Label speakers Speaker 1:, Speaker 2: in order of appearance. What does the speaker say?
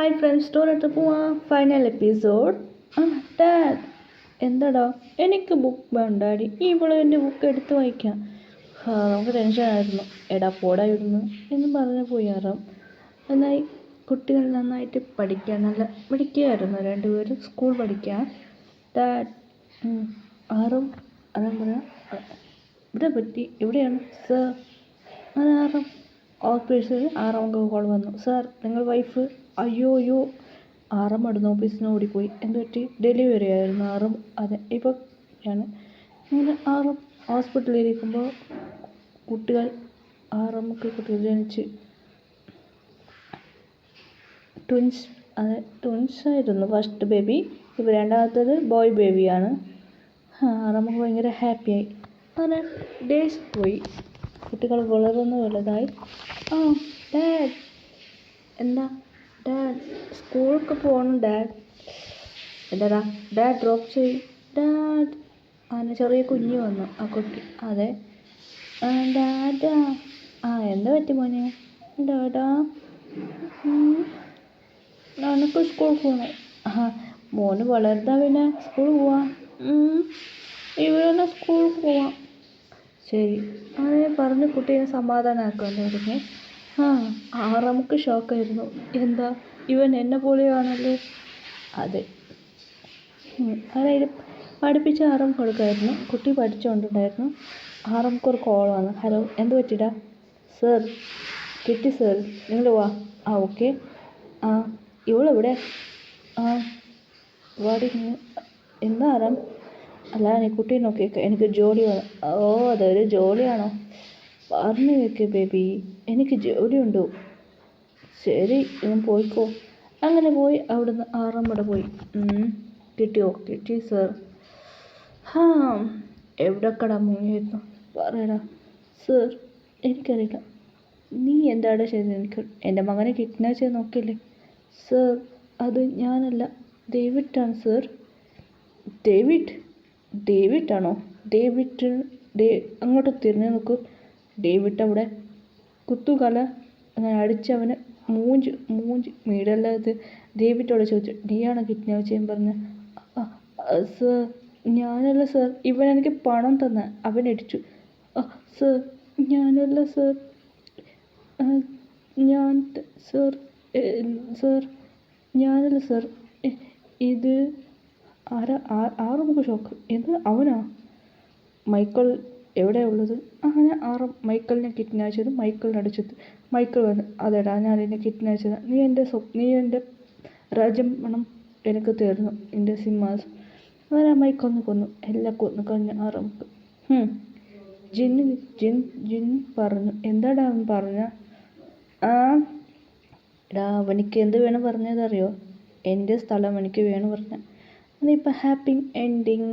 Speaker 1: Hi friends, സ്റ്റോറിട്ട് പോവാം. Final episode. Dad എന്താടാ, എനിക്ക് ബുക്ക് വേണ്ടാടി, ഇവള് എൻ്റെ ബുക്ക് എടുത്ത് വായിക്കാം. നമുക്ക് ടെൻഷനായിരുന്നു. എടാ പോടാ ഇടുന്നു എന്ന് പറഞ്ഞു പോയാറാം. എന്നായി കുട്ടികൾ നന്നായിട്ട് പഠിക്കാൻ നല്ല പഠിക്കുകയായിരുന്നു. രണ്ടുപേരും സ്കൂൾ പഠിക്കാൻ. ഡാഡ് ആറും അതാ പറയാം, ഇവിടെ പറ്റി എവിടെയാണ് സർ? അങ്ങനെ ആറും ഓഫീസിൽ ആറാമത്തെ കോൾ വന്നു. സാർ, നിങ്ങൾ വൈഫ്. അയ്യോ ആറും അടുത്ത ഓഫീസിന് ഓടിപ്പോയി. എന്ത് പറ്റി? ഡെലിവറി ആയിരുന്നു ആറും. അതെ, ഇപ്പോൾ ആണ്. ഇങ്ങനെ ആറും ഹോസ്പിറ്റലിലിരിക്കുമ്പോൾ കുട്ടികൾ ജനിച്ച്. ട്വിൻസ്. അതെ, ട്വിൻസായിരുന്നു ഫസ്റ്റ് ബേബി. ഇപ്പോൾ രണ്ടാമത്തത് ബോയ് ബേബിയാണ്. നമുക്ക് ഭയങ്കര ഹാപ്പിയായി. അങ്ങനെ ഡേയ്സ് പോയി. കുട്ടികൾ വളർന്നു വലുതായി. ഡാഡ് എന്താ? ഡാഡ് സ്കൂളൊക്കെ പോകണം ഡാഡ്. എന്താടാ? ഡാഡ് ഡ്രോപ്പ് ചെയ്യും ഡാഡ്. അങ്ങനെ ചെറിയ കുഞ്ഞ് വന്നു ആ കുട്ടി. അതെ ഡാഡാ. എന്താ പറ്റി മോനെ? ഡാഡാ എനിക്ക് സ്കൂളിൽ പോകണം. മോന് വളർന്നാൽ പിന്നെ സ്കൂളിൽ പോവാം. ഇവിടെ സ്കൂളിൽ പോവാം. ശരി, അങ്ങനെ പറഞ്ഞ് കുട്ടീനെ സമാധാനമാക്കാനായിരുന്നു. നമുക്ക് ഷോക്കായിരുന്നു. എന്താ, ഇവൻ എന്നെ പോലെയാണല്ലോ. അതെ, അതായത് പഠിപ്പിച്ച് ആറും കൊടുക്കായിരുന്നു. കുട്ടി പഠിച്ചുകൊണ്ടുണ്ടായിരുന്നു. ആറമ്മക്കൊരു കോൾ വന്നു. ഹലോ, എന്ത് പറ്റിയിടാ? സർ കിട്ടി സർ, നിങ്ങൾ വാ. ഓക്കെ. ഇവളെവിടെ? വാടി. എന്താ ആറാം? അല്ല, നീ കുട്ടീനെ നോക്കിയേക്ക, എനിക്ക് ജോലി വേണം. അതൊരു ജോലിയാണോ? പറഞ്ഞു വെക്ക് ബേബി, എനിക്ക് ജോലിയുണ്ടോ? ശരി, ഇവൻ പോയിക്കോ. അങ്ങനെ പോയി. അവിടുന്ന് ആറമ്മടെ പോയി. കിട്ടിയോ? കിട്ടി സർ. എവിടെക്കടാ മുങ്ങിയിരുന്നു? പറയടാ. സർ, എനിക്കറിയില്ല. നീ എന്താണ് ചെയ്തത്? എനിക്ക് എൻ്റെ മകനെ കിഡ്നാപ്പ് ചെയ്ത് നോക്കില്ലേ? സർ, അത് ഞാനല്ല, ഡേവിഡാണ് സർ. ഡേവിഡാണോ? അങ്ങോട്ട് തിരിഞ്ഞു നോക്കൂ. ഡേവിഡ് അവിടെ കുത്തുകല അങ്ങനെ അടിച്ചവന് മൂഞ്ചി മീടല്ലാതെ ഡേവിഡോട് ചോദിച്ചു. നീയാണോ കിഡ്നാപ്പ് ചെയ്യാൻ പറഞ്ഞ? സർ, ഞാനല്ല സർ. ഇവൻ എനിക്ക് പണം തന്ന അവൻ അടിച്ചു. സർ, ഞാനല്ല സർ. സർ ഞാനല്ല സർ. ഇത് ആറ് ഷോക്ക്. എന്ത്? അവനാ? മൈക്കിൾ എവിടെയാണ് ഉള്ളത്? അങ്ങനെ ആറും മൈക്കിളിനെ കിഡ്നാപ്പ് ചെയ്ത് മൈക്കിളിനെ അടിച്ചെത്തി. മൈക്കിൾ വന്നു. അതെടാ, ഞാൻ എന്നെ കിഡ്നാപ്പ് ചെയ്ത. നീ എൻ്റെ രാജ്യം വേണം എനിക്ക് തരുന്നു, എൻ്റെ സിംഹാസനം. അങ്ങനെ മൈക്കിളിനെ കൊന്നു. എല്ലാം കൊന്നു കഴിഞ്ഞ് ആറമ്മക്ക് ജിൻ പറഞ്ഞു. എന്താടാ അവൻ പറഞ്ഞ? എടാ, അവനിക്ക് എന്ത് വേണം പറഞ്ഞതറിയോ? എൻ്റെ സ്ഥലം എനിക്ക് വേണം പറഞ്ഞ. അതിപ്പോൾ ഹാപ്പി എൻഡിങ്.